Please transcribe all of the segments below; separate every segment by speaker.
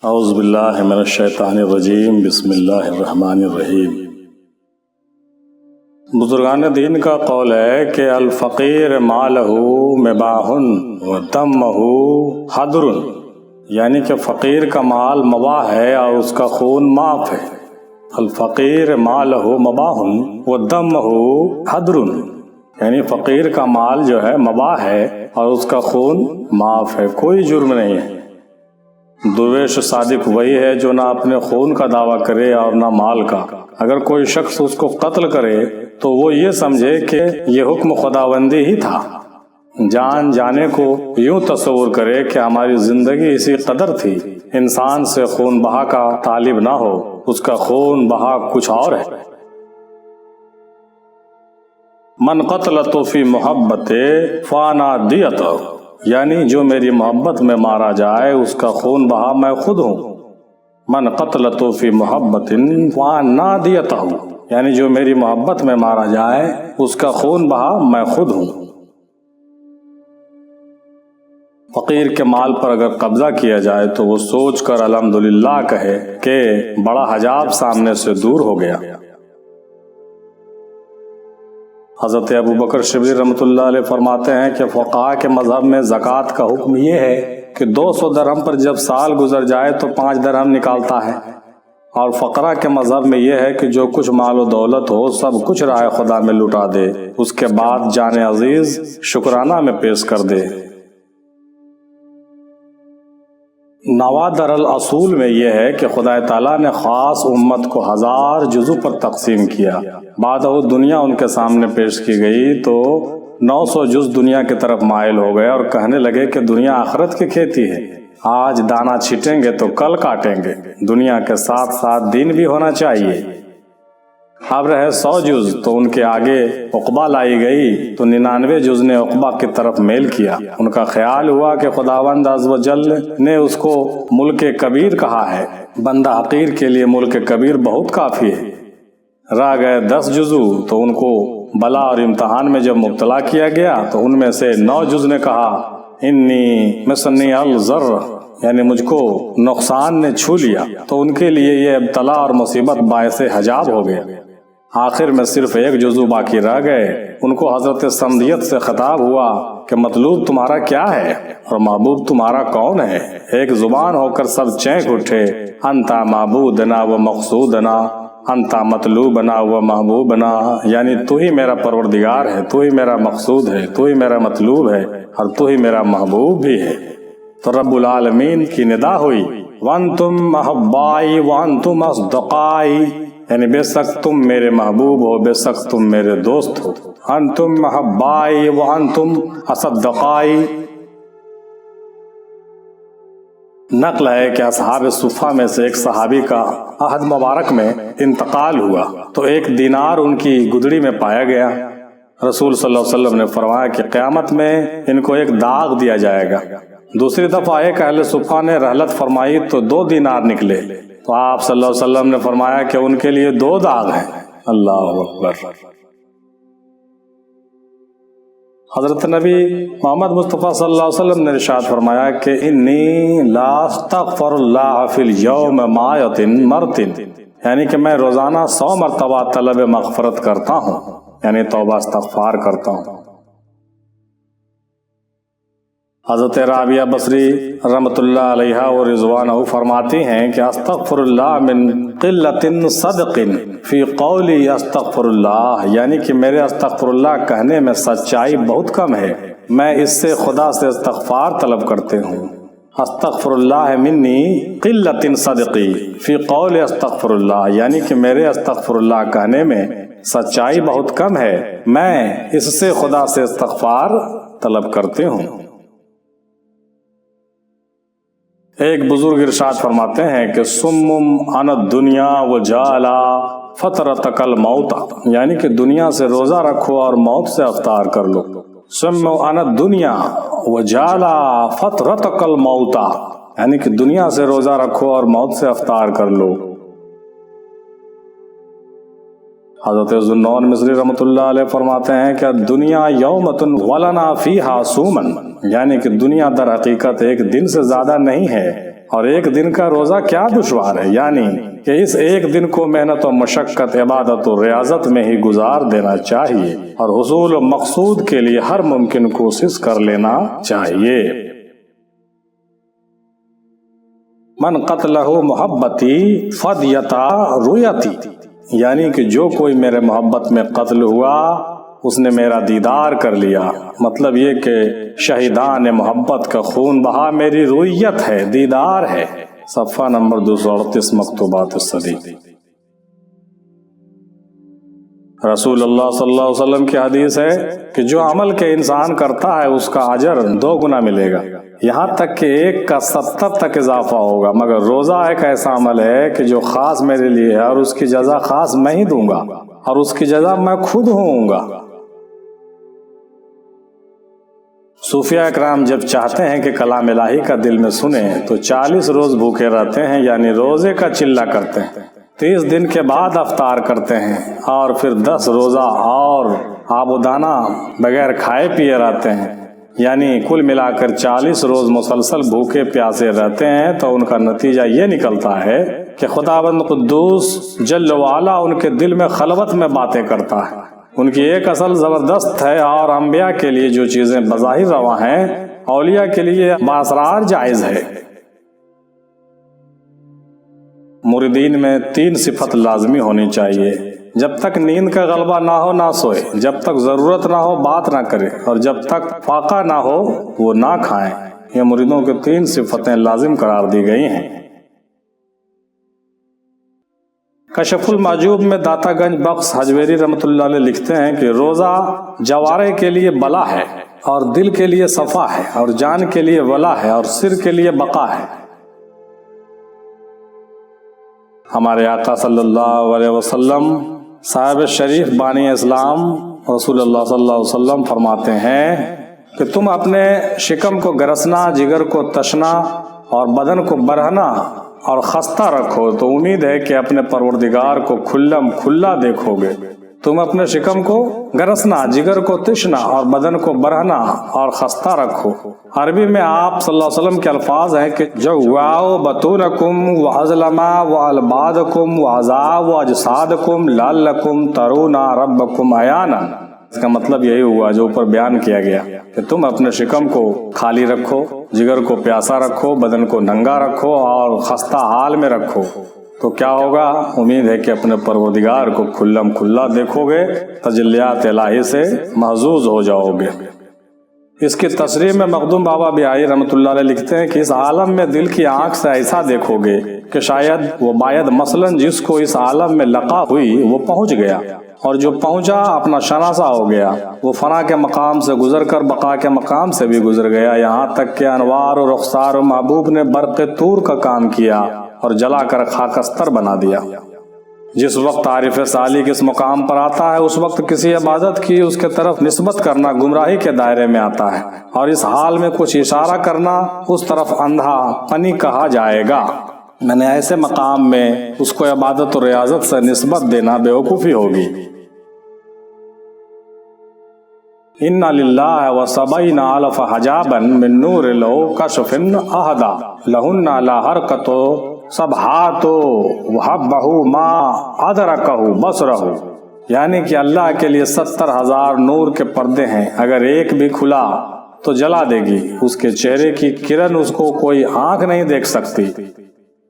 Speaker 1: اعوذ باللہ من الشیطان الرجیم، بسم اللہ الرحمن الرحیم۔ بزرگان دین کا قول ہے کہ الفقیر مالہ مباح و دمہ حدر، یعنی کہ فقیر کا مال مباح ہے اور اس کا خون معاف ہے۔ الفقیر مالہ مباح و دمہ حدر، یعنی فقیر کا مال جو ہے مباح ہے اور اس کا خون معاف ہے، کوئی جرم نہیں ہے۔ درویش صادق وہی ہے جو نہ اپنے خون کا دعویٰ کرے اور نہ مال کا۔ اگر کوئی شخص اس کو قتل کرے تو وہ یہ سمجھے کہ یہ حکم خداوندی ہی تھا، جان جانے کو یوں تصور کرے کہ ہماری زندگی اسی قدر تھی۔ انسان سے خون بہا کا طالب نہ ہو، اس کا خون بہا کچھ اور ہے۔ من قتل تو فی محبت فانا دیتہ، یعنی جو میری محبت میں مارا جائے اس کا خون بہا میں خود ہوں۔ من قتل تو فی محبت فانا دیتہ، یعنی جو میری محبت میں مارا جائے اس کا خون بہا میں خود ہوں۔ فقیر کے مال پر اگر قبضہ کیا جائے تو وہ سوچ کر الحمدللہ کہے کہ بڑا حجاب سامنے سے دور ہو گیا۔ حضرت ابو بکر شبلی رحمۃ اللہ علیہ فرماتے ہیں کہ فقہاء کے مذہب میں زکوٰۃ کا حکم یہ ہے کہ 200 درہم پر جب سال گزر جائے تو 5 درہم نکالتا ہے، اور فقراء کے مذہب میں یہ ہے کہ جو کچھ مال و دولت ہو سب کچھ راہ خدا میں لٹا دے، اس کے بعد جان عزیز شکرانہ میں پیش کر دے۔ نوادر الاصول میں یہ ہے کہ خدا تعالیٰ نے خاص امت کو 1000 جزو پر تقسیم کیا، بعد وہ دنیا ان کے سامنے پیش کی گئی تو 900 جز دنیا کی طرف مائل ہو گئے اور کہنے لگے کہ دنیا آخرت کی کھیتی ہے، آج دانا چھٹیں گے تو کل کاٹیں گے، دنیا کے ساتھ ساتھ دین بھی ہونا چاہیے۔ اب رہے 100 جز تو ان کے آگے عقبہ لائی گئی تو 99 جز نے عقبہ کی طرف میل کیا۔ ان کا خیال ہوا کہ خداوند عز و جل نے اس کو ملک کبیر کہا ہے، بندہ حقیر کے لیے ملک کبیر بہت کافی ہے۔ رہ گئے 10 جزو تو ان کو بلا اور امتحان میں جب مبتلا کیا گیا تو ان میں سے 9 جز نے کہا انی مسنی الضر، یعنی مجھ کو نقصان نے چھو لیا، تو ان کے لیے یہ ابتلا اور مصیبت باعث حجاب ہو گیا۔ آخر میں صرف 1 جزو باقی رہ گئے۔ ان کو حضرت سمدیت سے خطاب ہوا کہ مطلوب تمہارا کیا ہے اور محبوب تمہارا کون ہے؟ ایک زبان ہو کر سب چینک اٹھے، انتا معبودنا و مقصودنا، انتا مطلوبنا و محبوبنا، یعنی تو ہی میرا پروردگار ہے، تو ہی میرا مقصود ہے، تو ہی میرا مطلوب ہے اور تو ہی میرا محبوب بھی ہے۔ تو رب العالمین کی ندا ہوئی، وانتم محبائی وانتم اصدقائی، یعنی بے شک تم میرے محبوب ہو، بے شک تم میرے دوست ہو۔ انتم محبائی وانتم اصدقائی۔ نقل ہے کہ اصحاب صفہ میں سے ایک صحابی کا عہد مبارک میں انتقال ہوا تو 1 دینار ان کی گدڑی میں پایا گیا۔ رسول صلی اللہ علیہ وسلم نے فرمایا کہ قیامت میں ان کو ایک داغ دیا جائے گا۔ دوسری دفعہ ایک اہل صفہ نے رحلت فرمائی تو 2 دینار نکلے تو آپ صلی اللہ علیہ وسلم نے فرمایا کہ ان کے لیے 2 داغ ہیں۔ اللہ اکبر۔ حضرت نبی محمد مصطفیٰ صلی اللہ علیہ وسلم نے ارشاد فرمایا کہ انی لا استغفر اللہ فی اليوم مائۃ مرتن، یعنی کہ میں روزانہ 100 مرتبہ طلب مغفرت کرتا ہوں، یعنی توبہ استغفار کرتا ہوں۔ حضرت رابعہ بصری رحمۃ اللہ علیہ و رضوانہ فرماتی ہیں کہ استغفر اللہ من قلت صدق فی قولی استغفر اللہ، یعنی کہ میرے استغفر اللہ کہنے میں سچائی بہت کم ہے، میں اس سے خدا سے استغفار طلب کرتے ہوں۔ استغفر اللہ منی قلت صدقی فی قول استغفر اللہ، یعنی کہ میرے استغفر اللہ کہنے میں سچائی بہت کم ہے، میں اس سے خدا سے استغفار طلب کرتے ہوں۔ ایک بزرگ ارشاد فرماتے ہیں کہ سمم عن الدنیا وجالا فطرتک الموت، یعنی کہ دنیا سے روزہ رکھو اور موت سے افطار کر لو۔ سمم عن الدنیا وجالا فطرتک الموت، یعنی کہ دنیا سے روزہ رکھو اور موت سے افطار کر لو۔ حضرت ذوالنون مصری رحمۃ اللہ علیہ فرماتے ہیں کہ دنیا یومۃ ولنا فیہا صومن، یعنی کہ دنیا در حقیقت ایک دن سے زیادہ نہیں ہے اور ایک دن کا روزہ کیا دشوار ہے، یعنی کہ اس ایک دن کو محنت و مشقت، عبادت و ریاضت میں ہی گزار دینا چاہیے اور حصول و مقصود کے لیے ہر ممکن کوشش کر لینا چاہیے۔ من قتلہ محبتی فدیتا رویتی، یعنی کہ جو کوئی میرے محبت میں قتل ہوا اس نے میرا دیدار کر لیا، مطلب یہ کہ شہیدان محبت کا خون بہا میری رویت ہے، دیدار ہے۔ صفحہ نمبر 238 مکتوبات الصدی۔ رسول اللہ صلی اللہ علیہ وسلم کی حدیث ہے کہ جو عمل کے انسان کرتا ہے اس کا اجر 2 گنا ملے گا، یہاں تک کہ 1 کا 70 تک اضافہ ہوگا، مگر روزہ ایک ایسا عمل ہے کہ جو خاص میرے لیے ہے اور اس کی جزا خاص میں ہی دوں گا اور اس کی جزا میں خود ہوں گا۔ صوفیاء اکرام جب چاہتے ہیں کہ کلام الہی کا دل میں سنیں تو 40 روز بھوکے رہتے ہیں، یعنی روزے کا چلہ کرتے ہیں، 30 دن کے بعد افطار کرتے ہیں اور پھر 10 روزہ اور آب و دانہ بغیر کھائے پیے رہتے ہیں، یعنی کل ملا کر 40 روز مسلسل بھوکے پیاسے رہتے ہیں۔ تو ان کا نتیجہ یہ نکلتا ہے کہ خداوند قدوس جل وعلا ان کے دل میں خلوت میں باتیں کرتا ہے۔ ان کی ایک اصل زبردست ہے، اور انبیاء کے لیے جو چیزیں بظاہر رواں ہیں اولیاء کے لیے باسرار جائز ہے۔ مریدین میں 3 صفت لازمی ہونی چاہیے: جب تک نیند کا غلبہ نہ ہو نہ سوئے، جب تک ضرورت نہ ہو بات نہ کرے، اور جب تک فاقہ نہ ہو وہ نہ کھائیں۔ یہ مریدوں کے 3 صفتیں لازم قرار دی گئی ہیں۔ کشف المحجوب میں داتا گنج بخش حجویری رحمۃ اللہ علیہ لکھتے ہیں کہ روزہ جوارے کے لیے بلا ہے، اور دل کے لیے صفا ہے، اور جان کے لیے ولا ہے، اور سر کے لیے بقا ہے۔ ہمارے آقا صلی اللہ علیہ وسلم صاحب شریف بانی اسلام رسول اللہ صلی اللہ علیہ وسلم فرماتے ہیں کہ تم اپنے شکم کو گرسنا، جگر کو تشنا اور بدن کو برہنا اور خستہ رکھو تو امید ہے کہ اپنے پروردگار کو کھلم کھلا دیکھو گے۔ تم اپنے شکم کو گرسنا، جگر کو تشنا اور بدن کو برہنا اور خستہ رکھو۔ عربی میں آپ صلی اللہ علیہ وسلم کے الفاظ ہیں کہ جوعوا بطونکم وازلما والبادکم وعزا واجسادکم لعلکم ترون ربکم عیانا۔ اس کا مطلب یہی ہوا جو اوپر بیان کیا گیا کہ تم اپنے شکم کو خالی رکھو، جگر کو پیاسا رکھو، بدن کو ننگا رکھو اور خستہ حال میں رکھو، تو کیا ہوگا؟ امید ہے کہ اپنے پروردگار کو کھلم کھلا دیکھو گے، تجلیات الہی سے محظوظ ہو جاؤ گے۔ اس کی تصریح میں مخدوم بابا بہائی رحمۃ اللہ علیہ لکھتے ہیں کہ اس عالم میں دل کی آنکھ سے ایسا دیکھو گے کہ شاید وہ باید مثلاً جس کو اس عالم میں لقا ہوئی وہ پہنچ گیا، اور جو پہنچا اپنا شناسا ہو گیا، وہ فنا کے مقام سے گزر کر بقا کے مقام سے بھی گزر گیا، یہاں تک کہ انوار و رخسار و محبوب نے برق طور کا کام کیا اور جلا کر خاکستر بنا دیا۔ جس وقت عارف صالح اس مقام پر آتا ہے اس وقت کسی عبادت کی اس کے طرف نسبت کرنا گمراہی کے دائرے میں آتا ہے، اور اس حال میں کچھ اشارہ کرنا اس طرف اندھا پنی کہا جائے گا۔ میں نے ایسے مقام میں اس کو عبادت و ریاضت سے نسبت دینا بیوقوفی ہوگی۔ ان للہ وسبعین الف حجابا من نور لو کشف احدا لہن لا حرکت سبحات وحبہ ما ادرکہ بصرہ، یعنی کہ اللہ کے لیے 70,000 نور کے پردے ہیں، اگر ایک بھی کھلا تو جلا دے گی، اس کے چہرے کی کرن اس کو کوئی آنکھ نہیں دیکھ سکتی۔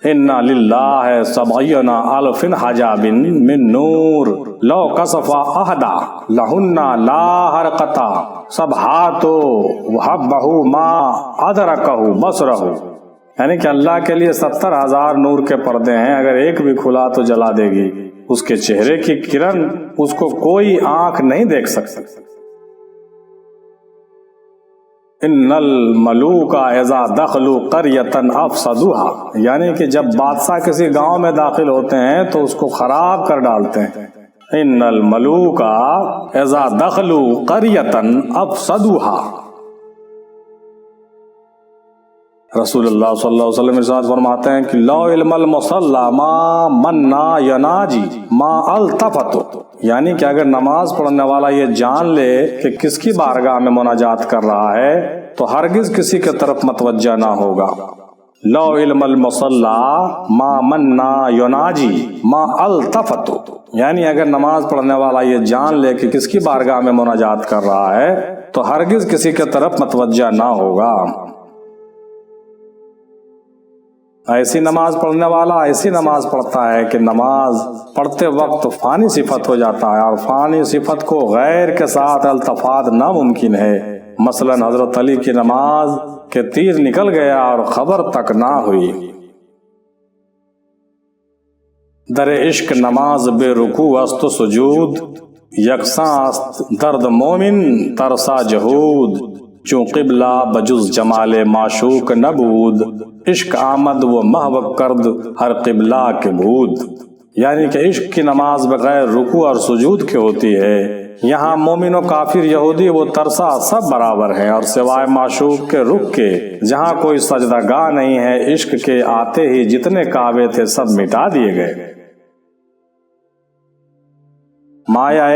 Speaker 1: ان للہ سبعین الف حجاب من نور لو کشف احدا لہن لا حرکت سبحات وحبہ ما ادرکہ بصرہ، یعنی کہ اللہ کے لیے 70,000 نور کے پردے ہیں، اگر ایک بھی کھلا تو جلا دے گی، اس کے چہرے کی کرن اس کو کوئی آنکھ نہیں دیکھ سکتی۔ ان الملوک اذا دخلوا قریۃ افسدوها، یعنی کہ جب بادشاہ کسی گاؤں میں داخل ہوتے ہیں تو اس کو خراب کر ڈالتے ہیں۔ ان الملوک اذا دخلوا قریۃ افسدوها، رسول اللہ صلی اللہ علیہ وسلم ارشاد فرماتے ہیں کہ لو علم المصلی ما منا یناجی ما التفت، یعنی کہ اگر نماز پڑھنے والا یہ جان لے کہ کس کی بارگاہ میں مناجات کر رہا ہے تو ہرگز کسی کے طرف متوجہ نہ ہوگا۔ لو علم المصلی ما منا یناجی ما التفتو، یعنی اگر نماز پڑھنے والا یہ جان لے کہ کس کی بارگاہ میں مناجات کر رہا ہے تو ہرگز کسی کے طرف متوجہ نہ ہوگا۔ ایسی نماز پڑھنے والا ایسی نماز پڑھتا ہے کہ نماز پڑھتے وقت فانی صفت ہو جاتا ہے، اور فانی صفت کو غیر کے ساتھ التفات ناممکن ہے۔ مثلا حضرت علی کی نماز کہ تیر نکل گیا اور خبر تک نہ ہوئی۔ در عشق نماز بے رکوع است و سجود، یکساں است درد مومن ترسا جہود، چون قبلہ بجز جمال معشوق نبود، عشق آمد و محو کرد ہر قبلہ کے بود۔ یعنی کہ عشق کی نماز بغیر رکوع اور سجود کے ہوتی ہے۔ یہاں مومن و کافر یہودی وہ ترسا سب برابر ہیں، اور سوائے معشوق کے رخ کے جہاں کوئی سجدہ گاہ نہیں ہے، عشق کے آتے ہی جتنے کعبے تھے سب مٹا دیے گئے۔ مایا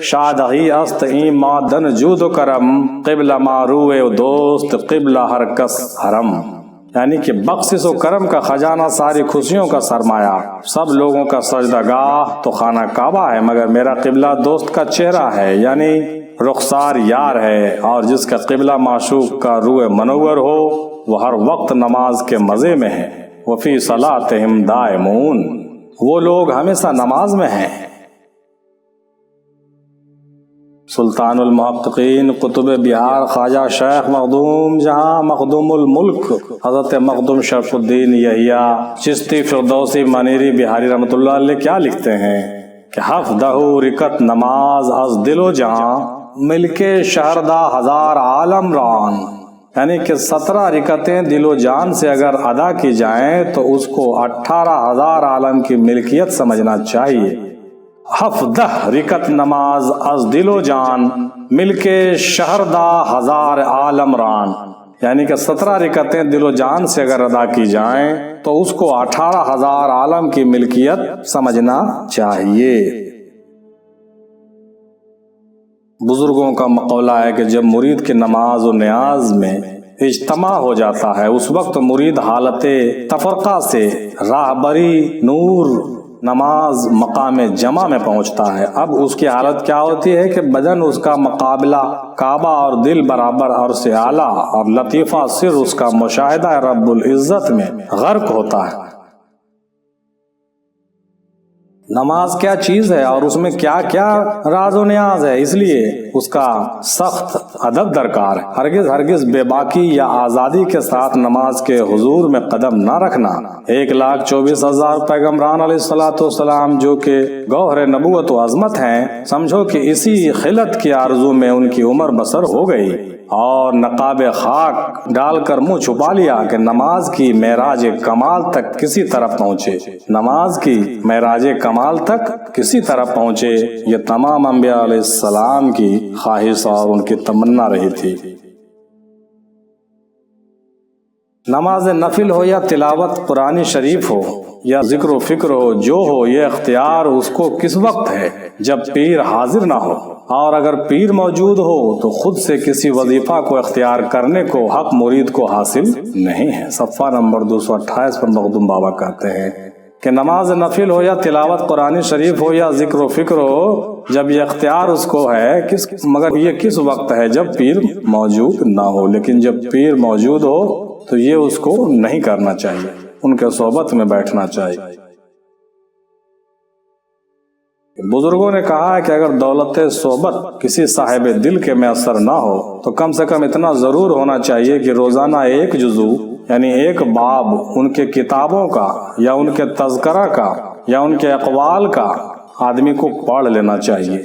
Speaker 1: شادہی است این مادن جود و کرم، قبلہ ماروے و دوست قبلہ ہر کس حرم۔ یعنی کہ بخشش و کرم کا خزانہ ساری خوشیوں کا سرمایہ، سب لوگوں کا سجدہ گاہ تو خانہ کعبہ ہے، مگر میرا قبلہ دوست کا چہرہ ہے، یعنی رخسار یار ہے، اور جس کا قبلہ معشوق کا روح منور ہو وہ ہر وقت نماز کے مزے میں ہے۔ وفی صلاتہم دائمون، وہ لوگ ہمیشہ نماز میں ہیں۔ سلطان المحققین قطب بہار خواجہ شیخ مخدوم جہاں مخدوم الملک حضرت مخدوم شرف الدین یحییٰ چشتی فردوسی منیری بہاری رحمۃ اللہ علیہ کیا لکھتے ہیں کہ حفظہ رکت نماز از دل و جان، ملکے شہردہ ہزار عالم ران، یعنی کہ 17 رکعتیں دل و جان سے اگر ادا کی جائیں تو اس کو 18,000 عالم کی ملکیت سمجھنا چاہیے۔ حفظہ رکت نماز از دل و جان، ملکے شہردہ ہزار عالم ران، یعنی کہ 17 رکعتیں دل و جان سے اگر ادا کی جائیں تو اس کو 18,000 عالم کی ملکیت سمجھنا چاہیے۔ بزرگوں کا مقولہ ہے کہ جب مرید کی نماز و نیاز میں اجتماع ہو جاتا ہے اس وقت مرید حالت تفرقہ سے راہبری نور نماز مقام جمع میں پہنچتا ہے۔ اب اس کی حالت کیا ہوتی ہے کہ بدن اس کا مقابلہ کعبہ اور دل برابر اور سے اعلیٰ، اور لطیفہ سر اس کا مشاہدہ رب العزت میں غرق ہوتا ہے۔ نماز کیا چیز ہے اور اس میں کیا کیا راز و نیاز ہے، اس لیے اس کا سخت ادب درکار ہے۔ ہرگز ہرگز بے باکی یا آزادی کے ساتھ نماز کے حضور میں قدم نہ رکھنا۔ 1,24,000 پیغمبران علیہ الصلوۃ والسلام جو کہ گوہر نبوت و عظمت ہیں، سمجھو کہ اسی خلت کی آرزو میں ان کی عمر بسر ہو گئی، اور نقاب خاک ڈال کر منہ چھپا لیا کہ نماز کی معراج کمال تک کسی طرح پہنچے، نماز کی معراج کمال تک کسی طرح پہنچے۔ یہ تمام انبیاء علیہ السلام کی خواہش اور ان کی تمنا رہی تھی۔ نماز نفل ہو یا تلاوت قرآن شریف ہو یا ذکر و فکر ہو، جو ہو، یہ اختیار اس کو کس وقت ہے جب پیر حاضر نہ ہو، اور اگر پیر موجود ہو تو خود سے کسی وظیفہ کو اختیار کرنے کو حق مرید کو حاصل نہیں ہے۔ صفحہ نمبر 228 پر مخدوم بابا کہتے ہیں کہ نماز نفل ہو یا تلاوت قرآن شریف ہو یا ذکر و فکر ہو، جب یہ اختیار اس کو ہے مگر یہ کس وقت ہے جب پیر موجود نہ ہو، لیکن جب پیر موجود ہو تو یہ اس کو نہیں کرنا چاہیے، ان کے صحبت میں بیٹھنا چاہیے۔ بزرگوں نے کہا ہے کہ اگر دولت صحبت کسی صاحب دل کے میسر نہ ہو تو کم سے کم اتنا ضرور ہونا چاہیے کہ روزانہ ایک جزو یعنی ایک باب ان کے کتابوں کا یا ان کے تذکرہ کا یا ان کے اقوال کا آدمی کو پڑھ لینا چاہیے۔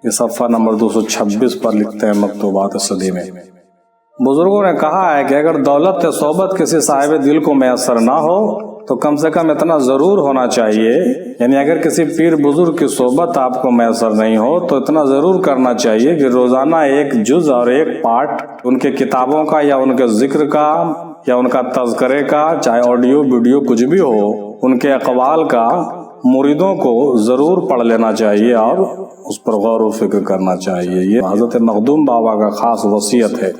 Speaker 1: یہ صفحہ نمبر 226 پر لکھتے ہیں مکتوبات صدی میں۔ بزرگوں نے کہا ہے کہ اگر دولت صحبت کسی صاحب دل کو میسر نہ ہو تو کم سے کم اتنا ضرور ہونا چاہیے، یعنی اگر کسی پیر بزرگ کی صحبت آپ کو میسر نہیں ہو تو اتنا ضرور کرنا چاہیے کہ روزانہ ایک جز اور ایک پارٹ ان کے کتابوں کا یا ان کے ذکر کا یا ان کا تذکرے کا، چاہے آڈیو ویڈیو کچھ بھی ہو، ان کے اقوال کا مریدوں کو ضرور پڑھ لینا چاہیے اور اس پر غور و فکر کرنا چاہیے۔ یہ حضرت مخدوم بابا کا خاص وصیت ہے۔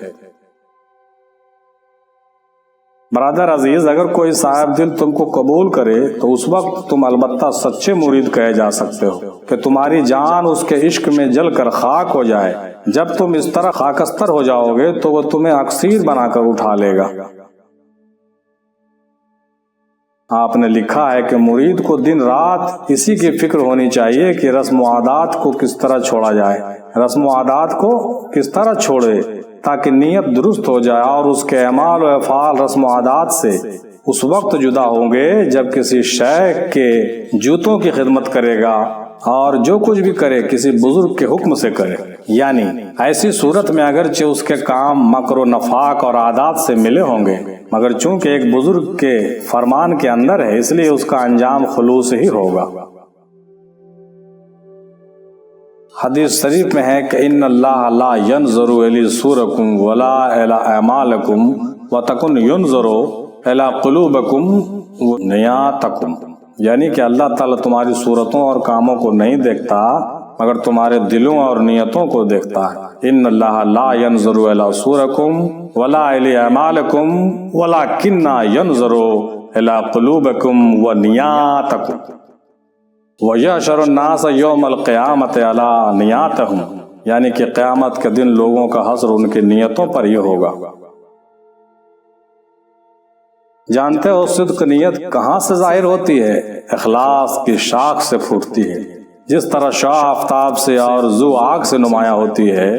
Speaker 1: برادر عزیز، اگر کوئی صاحب دل تم کو قبول کرے تو اس وقت تم البتہ سچے مرید کہے جا سکتے ہو کہ تمہاری جان اس کے عشق میں جل کر خاک ہو جائے۔ جب تم اس طرح خاکستر ہو جاؤ گے تو وہ تمہیں اکسیر بنا کر اٹھا لے گا۔ آپ نے لکھا ہے کہ مرید کو دن رات اسی کی فکر ہونی چاہیے کہ رسم و عادات کو کس طرح چھوڑا جائے، رسم و عادات کو کس طرح چھوڑے تاکہ نیت درست ہو جائے، اور اس کے اعمال و افعال رسم و عادات سے اس وقت جدا ہوں گے جب کسی شیخ کے جوتوں کی خدمت کرے گا، اور جو کچھ بھی کرے کسی بزرگ کے حکم سے کرے۔ یعنی ایسی صورت میں اگرچہ اس کے کام مکر و نفاق اور عادات سے ملے ہوں گے، مگر چونکہ ایک بزرگ کے فرمان کے اندر ہے، اس لیے اس کا انجام خلوص ہی ہوگا۔ حدیث شریف میں ہے کہ ان اللہ لا ينظر الی صورکم ولا الی اعمالکم وتکن ينظر الی قلوبکم ونیاتکم، یعنی کہ اللہ تعالیٰ تمہاری صورتوں اور کاموں کو نہیں دیکھتا مگر تمہارے دلوں اور نیتوں کو دیکھتا ہے۔ ان اللہ لا ينظر الی صورکم ولا الی اعمالکم ولکن ينظر الی قلوبکم ونیاتکم وَيَحْشَرُ النَّاسَ يَوْمَ الْقِيَامَةِ عَلَىٰ نِيَاتِهِمْ، یعنی کہ قیامت کے دن لوگوں کا حشر ان کی نیتوں پر ہی ہوگا۔ جانتے ہو صدق نیت کہاں سے ظاہر ہوتی ہے؟ اخلاص کی شاخ سے پھوٹتی ہے۔ جس طرح شعاع آفتاب سے اور ذو آگ سے نمایاں ہوتی ہے،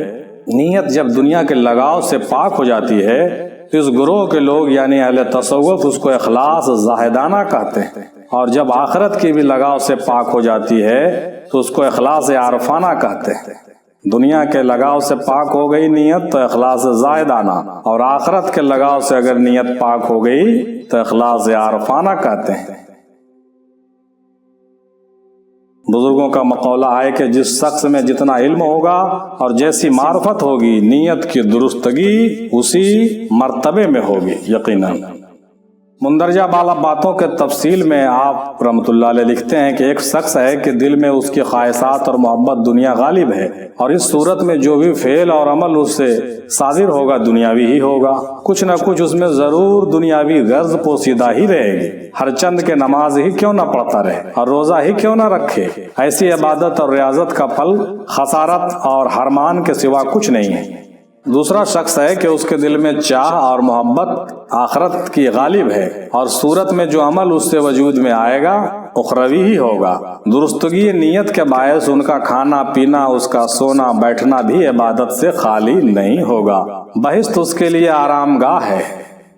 Speaker 1: نیت جب دنیا کے لگاؤ سے پاک ہو جاتی ہے تو اس گروہ کے لوگ یعنی اہل تصوف اس کو اخلاص زاہدانہ کہتے ہیں، اور جب آخرت کی بھی لگاؤ سے پاک ہو جاتی ہے تو اس کو اخلاص عارفانہ کہتے ہیں۔ دنیا کے لگاؤ سے پاک ہو گئی نیت تو اخلاص زاہدانہ، اور آخرت کے لگاؤ سے اگر نیت پاک ہو گئی تو اخلاص عارفانہ کہتے ہیں۔ بزرگوں کا مقولہ ہے کہ جس شخص میں جتنا علم ہوگا اور جیسی معرفت ہوگی، نیت کی درستگی اسی مرتبے میں ہوگی۔ یقیناً مندرجہ بالا باتوں کے تفصیل میں آپ رحمۃ اللہ علیہ لکھتے ہیں کہ ایک شخص ہے کہ دل میں اس کی خواہشات اور محبت دنیا غالب ہے، اور اس صورت میں جو بھی فعل اور عمل اس سے صادر ہوگا دنیاوی ہی ہوگا، کچھ نہ کچھ اس میں ضرور دنیاوی غرض پوشیدہ ہی رہے گی۔ ہر چند کے نماز ہی کیوں نہ پڑھتا رہے اور روزہ ہی کیوں نہ رکھے، ایسی عبادت اور ریاضت کا پھل خسارت اور حرمان کے سوا کچھ نہیں ہے۔ دوسرا شخص ہے کہ اس کے دل میں چاہ اور محبت آخرت کی غالب ہے، اور صورت میں جو عمل اس سے وجود میں آئے گا اخروی ہی ہوگا۔ درستگی نیت کے باعث ان کا کھانا پینا، اس کا سونا بیٹھنا بھی عبادت سے خالی نہیں ہوگا، بہشت اس کے لیے آرام گاہ ہے۔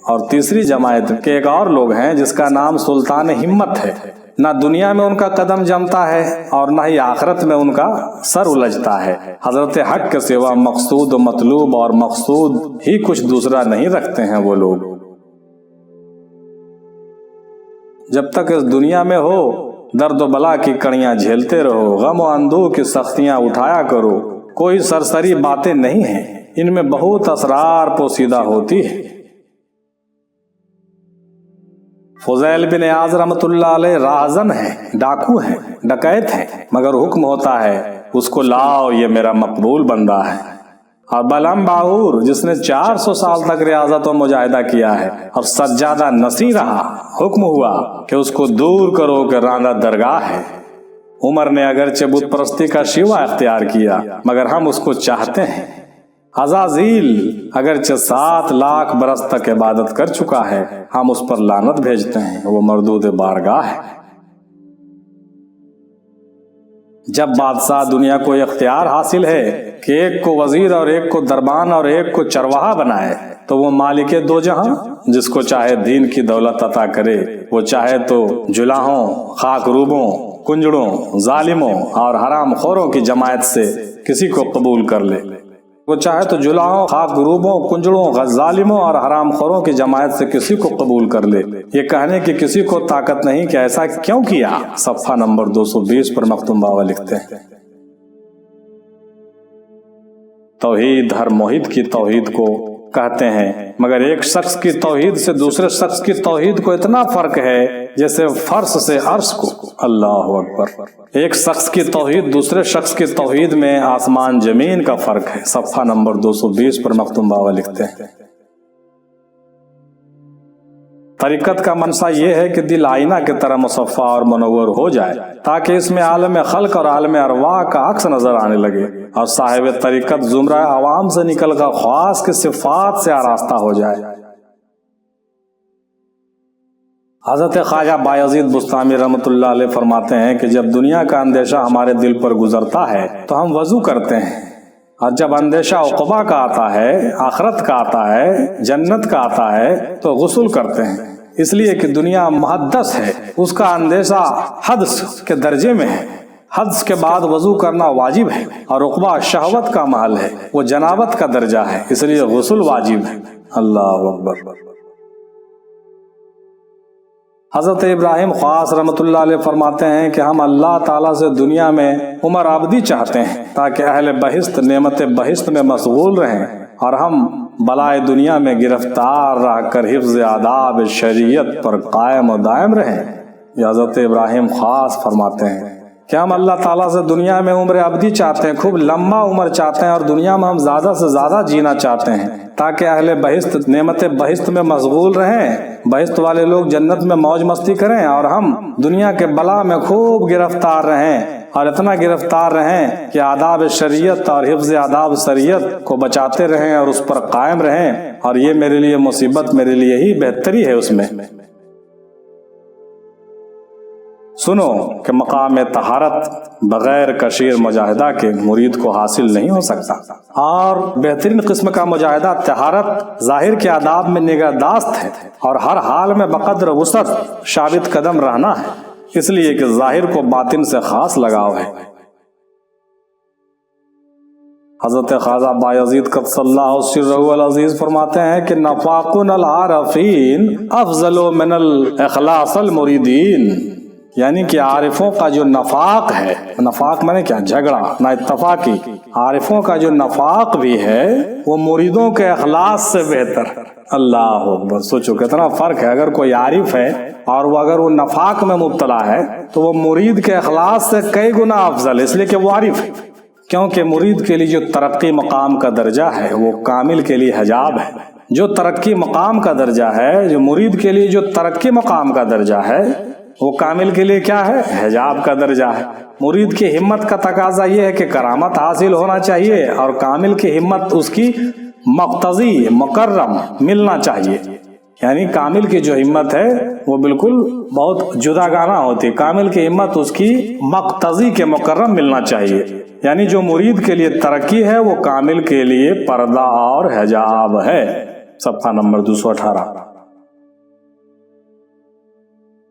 Speaker 1: اور تیسری جماعت کے ایک اور لوگ ہیں جس کا نام سلطان ہمت ہے، نہ دنیا میں ان کا قدم جمتا ہے اور نہ ہی آخرت میں ان کا سر الجھتا ہے۔ حضرت حق کے سوا مقصود و مطلوب اور مقصود ہی کچھ دوسرا نہیں رکھتے ہیں وہ لوگ۔ جب تک اس دنیا میں ہو درد و بلا کی کڑیاں جھیلتے رہو، غم و اندوہ کی سختیاں اٹھایا کرو۔ کوئی سرسری باتیں نہیں ہیں، ان میں بہت اسرار پوشیدہ ہوتی ہے۔ فضیل بن عیاض رحمۃ اللہ علیہ راہزن ہیں، ڈاکو ہیں، ڈکیت ہیں، مگر حکم ہوتا ہے اس کو لاؤ، یہ میرا مقبول بندہ ہے۔ اور بلم باہور جس نے 400 سال تک ریاضت و مجاہدہ کیا ہے اور سجادہ نسی رہا، حکم ہوا کہ اس کو دور کرو کہ راندہ درگاہ ہے۔ عمر نے اگرچہ بت پرستی کا شیوا اختیار کیا مگر ہم اس کو چاہتے ہیں۔ عزازیل اگرچہ 7 لاکھ برس تک عبادت کر چکا ہے، ہم اس پر لعنت بھیجتے ہیں، وہ مردود بارگاہ ہے۔ جب بادشاہ دنیا کو اختیار حاصل ہے کہ ایک کو وزیر اور ایک کو دربان اور ایک کو چرواہا بنائے، تو وہ مالک دو جہاں جس کو چاہے دین کی دولت عطا کرے، وہ چاہے تو جلاہوں، خاک روبوں، کنجڑوں، ظالموں اور حرام خوروں کی جماعت سے کسی کو قبول کر لے۔ وہ چاہے تو جلاہوں، خاک روبوں، کنجڑوں، ظالموں اور حرام خوروں کی جماعت سے کسی کو قبول کر لے۔ یہ کہنے کی کسی کو طاقت نہیں کہ ایسا کیوں کیا۔ صفحہ نمبر 220 پر مختوم باوا لکھتے ہیں، توحید ہر موحد کی توحید کو کہتے ہیں، مگر ایک شخص کی توحید سے دوسرے شخص کی توحید کو اتنا فرق ہے جیسے فرش سے عرش کو۔ اللہ اکبر۔ ایک شخص کی توحید دوسرے شخص کی توحید میں آسمان زمین کا فرق ہے۔ صفحہ نمبر 220 پر مختوم باوا لکھتے ہیں، طریقت کا منشا یہ ہے کہ دل آئینہ کی طرح مصفا اور منور ہو جائے تاکہ اس میں عالم خلق اور عالم ارواح کا عکس نظر آنے لگے اور صاحب طریقت زمرہ عوام سے نکل کر خواص کی صفات سے آراستہ ہو جائے۔ حضرت خواجہ بایزید بستامی رحمۃ اللہ علیہ فرماتے ہیں کہ جب دنیا کا اندیشہ ہمارے دل پر گزرتا ہے تو ہم وضو کرتے ہیں، اور جب اندیشہ عقبہ کا آتا ہے، آخرت کا آتا ہے، جنت کا آتا ہے تو غسل کرتے ہیں، اس لیے کہ دنیا محدث ہے، اس کا اندیشہ حدث کے درجے میں ہے۔ حدث کے بعد وضو کرنا واجب ہے، اور عقبہ شہوت کا محل ہے، وہ جنابت کا درجہ ہے، اس لیے غسل واجب ہے۔ اللہ اکبر۔ حضرت ابراہیم خواص رحمۃ اللہ علیہ فرماتے ہیں کہ ہم اللہ تعالیٰ سے دنیا میں عمر ابدی چاہتے ہیں تاکہ اہل بہشت نعمت بہشت میں مشغول رہیں، اور ہم بلائے دنیا میں گرفتار رہ کر حفظ آداب شریعت پر قائم و دائم رہیں۔ یہ حضرت ابراہیم خواص فرماتے ہیں کہ ہم اللہ تعالیٰ سے دنیا میں عمر ابدی چاہتے ہیں، خوب لمبا عمر چاہتے ہیں، اور دنیا میں ہم زیادہ سے زیادہ جینا چاہتے ہیں تاکہ اہل بہشت نعمت بہشت میں مشغول رہیں، بہشت والے لوگ جنت میں موج مستی کریں، اور ہم دنیا کے بلا میں خوب گرفتار رہیں، اور اتنا گرفتار رہیں کہ آداب شریعت اور حفظ آداب شریعت کو بچاتے رہیں اور اس پر قائم رہیں، اور یہ میرے لیے مصیبت، میرے لیے ہی بہتری ہے اس میں۔ سنو کہ مقام طہارت بغیر کثیر مجاہدہ کے مرید کو حاصل نہیں ہو سکتا، اور بہترین قسم کا مجاہدہ طہارت ظاہر کے آداب میں نگہداشت ہے، اور ہر حال میں بقدر وسعت ثابت قدم رہنا ہے، اس لیے کہ ظاہر کو باطن سے خاص لگاؤ ہے۔ حضرت خواجہ بایزید قدس اللہ سرہ العزیز فرماتے ہیں کہ نفاقن العارفین افضل من الاخلاص المریدین، یعنی کہ عارفوں کا جو نفاق ہے، نفاق مانے کیا؟ جھگڑا، نہ اتفاقی، عارفوں کا جو نفاق بھی ہے وہ مریدوں کے اخلاص سے بہتر۔ اللہ اکبر، سوچو کتنا فرق ہے۔ اگر کوئی عارف ہے اور وہ اگر وہ نفاق میں مبتلا ہے تو وہ مرید کے اخلاص سے کئی گنا افضل، اس لیے کہ وہ عارف ہے، کیونکہ مرید کے لیے جو ترقی مقام کا درجہ ہے وہ کامل کے لیے حجاب ہے۔ جو ترقی مقام کا درجہ ہے، جو مرید کے لیے جو ترقی مقام کا درجہ ہے وہ کامل کے لیے کیا ہے؟ حجاب کا درجہ ہے۔ مرید کی ہمت کا تقاضا یہ ہے کہ کرامت حاصل ہونا چاہیے، اور کامل کی ہمت اس کی مقتضی مکرم ملنا چاہیے، یعنی کامل کی جو ہمت ہے وہ بالکل بہت جدا گانا ہوتی ہے، کامل کی ہمت اس کی مقتضی کے مکرم ملنا چاہیے، یعنی جو مرید کے لیے ترقی ہے وہ کامل کے لیے پردہ اور حجاب ہے۔ صفحہ نمبر 218۔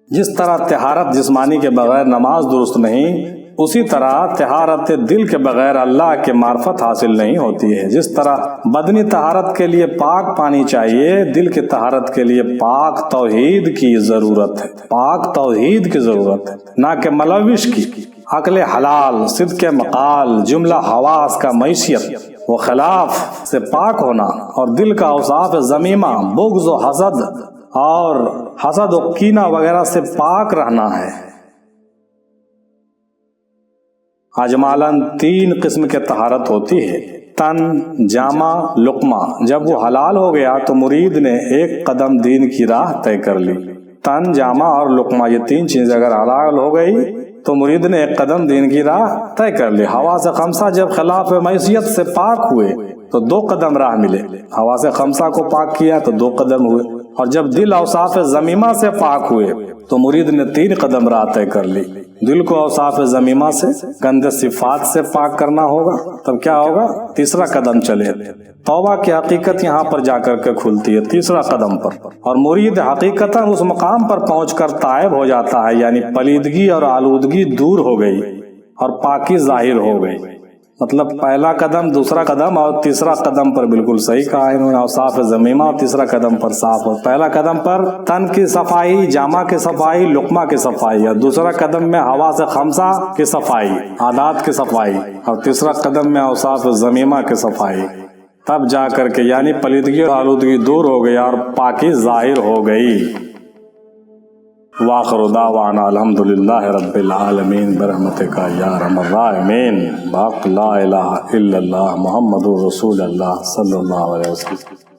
Speaker 1: جس طرح طہارت جسمانی کے بغیر نماز درست نہیں، اسی طرح طہارت دل کے بغیر اللہ کے معرفت حاصل نہیں ہوتی ہے۔ جس طرح بدنی طہارت کے لیے پاک پانی چاہیے، دل کی طہارت کے لیے پاک توحید کی ضرورت ہے، پاک توحید کی ضرورت ہے، نہ کہ ملوث کی۔ عقل حلال، صدق مقال، جملہ حواس کا معیشت و خلاف سے پاک ہونا، اور دل کا اوصاف ذمیمہ، بغض و حسد اور حسد و کینہ وغیرہ سے پاک رہنا ہے۔ اجمالاً 3 قسم کے طہارت ہوتی ہے: تن، جامہ، لقمہ۔ جب وہ حلال ہو گیا تو مرید نے ایک قدم دین کی راہ طے کر لی۔ تن، جامہ اور لقمہ، یہ 3 چیزیں اگر حلال ہو گئی تو مرید نے ایک قدم دین کی راہ طے کر لی۔ حواس خمسہ جب خلاف معصیت سے پاک ہوئے تو 2 قدم راہ ملے۔ حواس خمسہ کو پاک کیا تو 2 قدم ہوئے، اور جب دل اوصاف ذمیمہ سے پاک ہوئے تو مرید نے 3 قدم راہ طے کر لی۔ دل کو اوصاف ذمیمہ سے، گندے صفات سے پاک کرنا ہوگا، تب کیا ہوگا؟ 3 قدم چلے۔ توبہ کی حقیقت یہاں پر جا کر کے کھلتی ہے 3 قدم پر، اور مرید حقیقتاً اس مقام پر پہنچ کر تائب ہو جاتا ہے، یعنی پلیدگی اور آلودگی دور ہو گئی اور پاکی ظاہر ہو گئی۔ مطلب پہلا قدم، 2 قدم اور 3 قدم پر بالکل صحیح کہا انہوں نے، اوصاف ذمیمہ، اور 3 قدم پر صاف ہو۔ پہلا قدم پر تن کی صفائی، جامہ کی صفائی، لقمہ کی صفائی، اور 2 قدم میں حواس خمسہ کی صفائی، عادات کی صفائی، اور 3 قدم میں اوصاف ذمیمہ کی صفائی۔ تب جا کر کے یعنی پلیدگی اور آلودگی دور ہو گئی اور پاکی ظاہر ہو گئی۔ وآخر دعوانا الحمدللہ رب العالمین برحمتک یا ارحم الراحمین، باق لا الہ الا اللہ محمد رسول اللہ صلی اللہ علیہ وسلم۔